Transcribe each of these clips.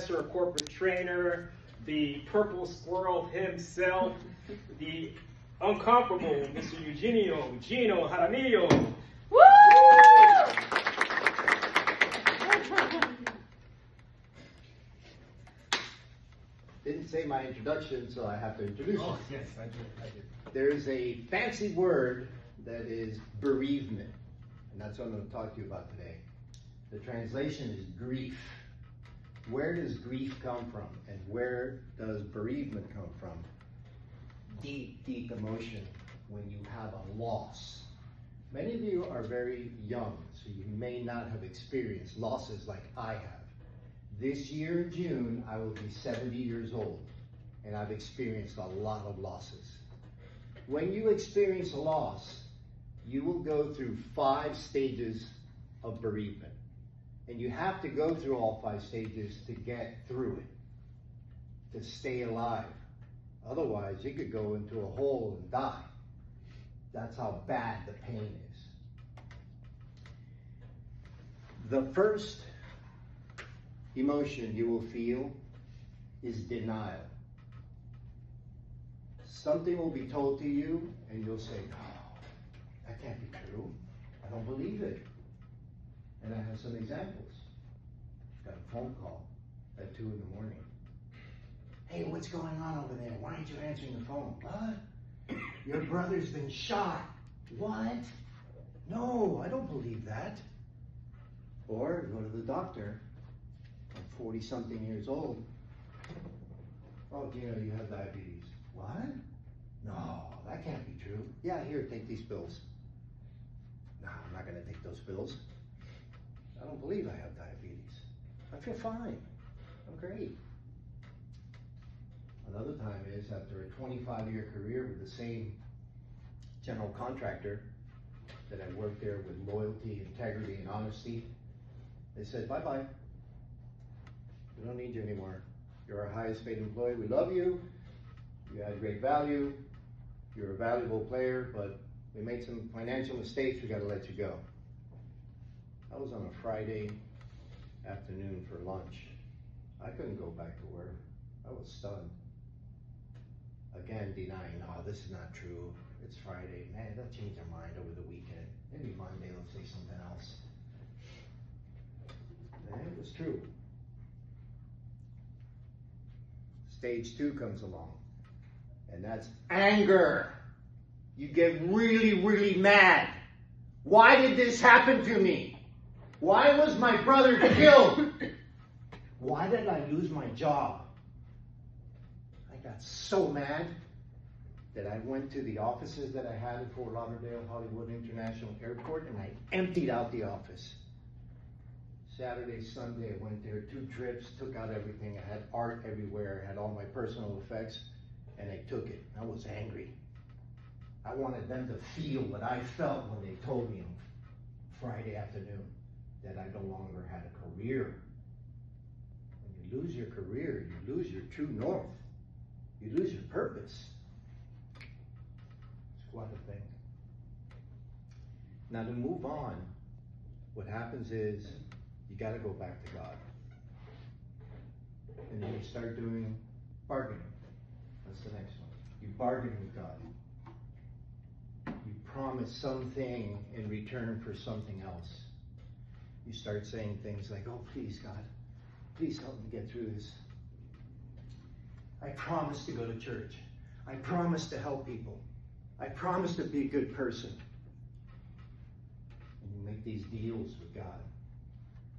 professor, a corporate trainer, the purple squirrel himself, the incomparable Mr. Geno Jaramillo. Woo! Didn't say my introduction, so I have to introduce you. Oh, yes, I did. There's a fancy word that is bereavement, and that's what I'm going to talk to you about today. The translation is grief. Where does grief come from, and where does bereavement come from? Deep, deep emotion when you have a loss. Many of you are very young, so you may not have experienced losses like I have. This year in June, I will be 70 years old, and I've experienced a lot of losses. When you experience a loss, you will go through 5 stages of bereavement. And you have to go through all 5 stages to get through it, to stay alive. Otherwise, you could go into a hole and die. That's how bad the pain is. The first emotion you will feel is denial. Something will be told to you, and you'll say, "No, that can't be true. I don't believe it." And I have some examples. Got a phone call at 2 in the morning. "Hey, what's going on over there? Why aren't you answering the phone?" "What? Your brother's been shot." "What? No, I don't believe that." Or go to the doctor. I'm 40-something years old. "Oh, Geno, you have diabetes." "What? No, that can't be true." "Yeah, here, take these pills." "No, I'm not going to take those pills. I don't believe I have diabetes. I feel fine. I'm great." Another time is after a 25-year career with the same general contractor that I worked there with loyalty, integrity, and honesty. They said, "Bye-bye. We don't need you anymore. You're our highest paid employee. We love you. You had great value. You're a valuable player, but we made some financial mistakes. We got to let you go." I was on a Friday afternoon for lunch. I couldn't go back to work. I was stunned. Again, denying, "No, this is not true. It's Friday. Man, they'll change their mind over the weekend. Maybe Monday they'll say something else." And it was true. Stage 2 comes along, and that's anger. You get really, really mad. Why did this happen to me? Why was my brother killed? Why did I lose my job? I got so mad that I went to the offices that I had at Fort Lauderdale Hollywood International Airport, and I emptied out the office. Saturday, Sunday, I went there 2 trips, took out everything. I had art everywhere. I had all my personal effects, and I took it. I was angry. I wanted them to feel what I felt when they told me on Friday afternoon that I no longer had a career. When you lose your career, you lose your true north. You lose your purpose. It's quite a thing. Now, to move on, what happens is you got to go back to God. And then you start doing bargaining. That's the next one. You bargain with God. You promise something in return for something else. You start saying things like, "Oh, please, God, please help me get through this. I promise to go to church. I promise to help people. I promise to be a good person." And you make these deals with God,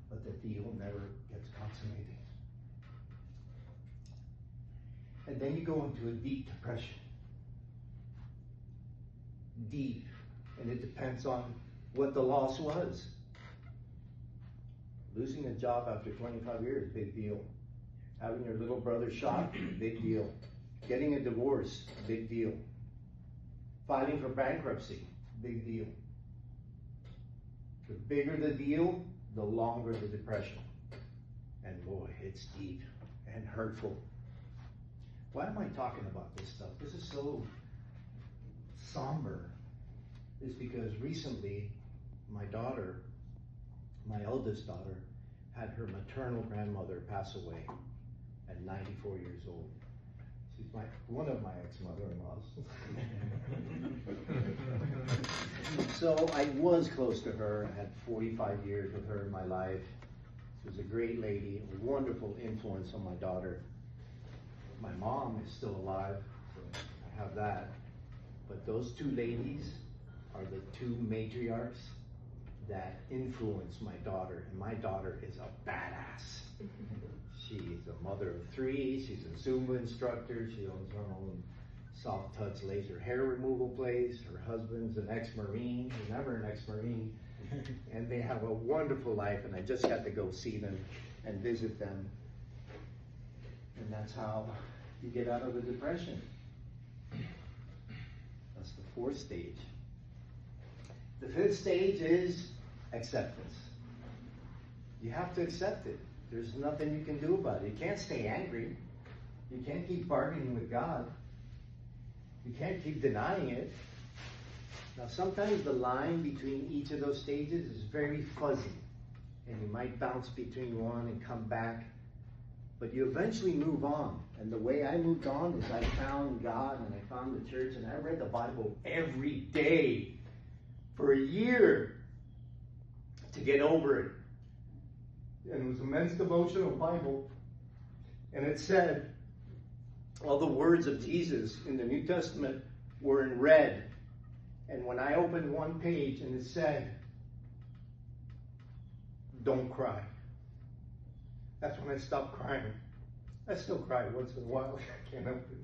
but the deal never gets consummated. And then you go into a deep depression. Deep. And it depends on what the loss was. Losing a job after 25 years, big deal. Having your little brother shot, big deal. Getting a divorce, big deal. Filing for bankruptcy, big deal. The bigger the deal, the longer the depression. And boy, it's deep and hurtful. Why am I talking about this stuff? This is so somber. It's because recently my daughter, my eldest daughter, had her maternal grandmother pass away. at 94 years old. She's one of my ex-mother-in-laws. So I was close to her. I had 45 years with her in my life. She was a great lady, a wonderful influence on my daughter. My mom is still alive, so I have that. But those two ladies are the two matriarchs that influence my daughter, and my daughter is a badass. She's a mother of 3, she's a Zumba instructor, she owns her own soft touch laser hair removal place, her husband's an ex-Marine, remember an ex-Marine, and they have a wonderful life, and I just got to go see them and visit them. And that's how you get out of the depression. That's the 4th stage. The 5th stage is acceptance. You have to accept it. There's nothing you can do about it. You can't stay angry. You can't keep bargaining with God. You can't keep denying it. Now, sometimes the line between each of those stages is very fuzzy, and you might bounce between one and come back, but you eventually move on. And the way I moved on is I found God and I found the church, and I read the Bible every day for a year to get over it. And it was a men's devotional Bible, and it said all the words of Jesus in the New Testament were in red. And when I opened one page and it said, "Don't cry," that's when I stopped crying. I still cry once in a while. I can't help it.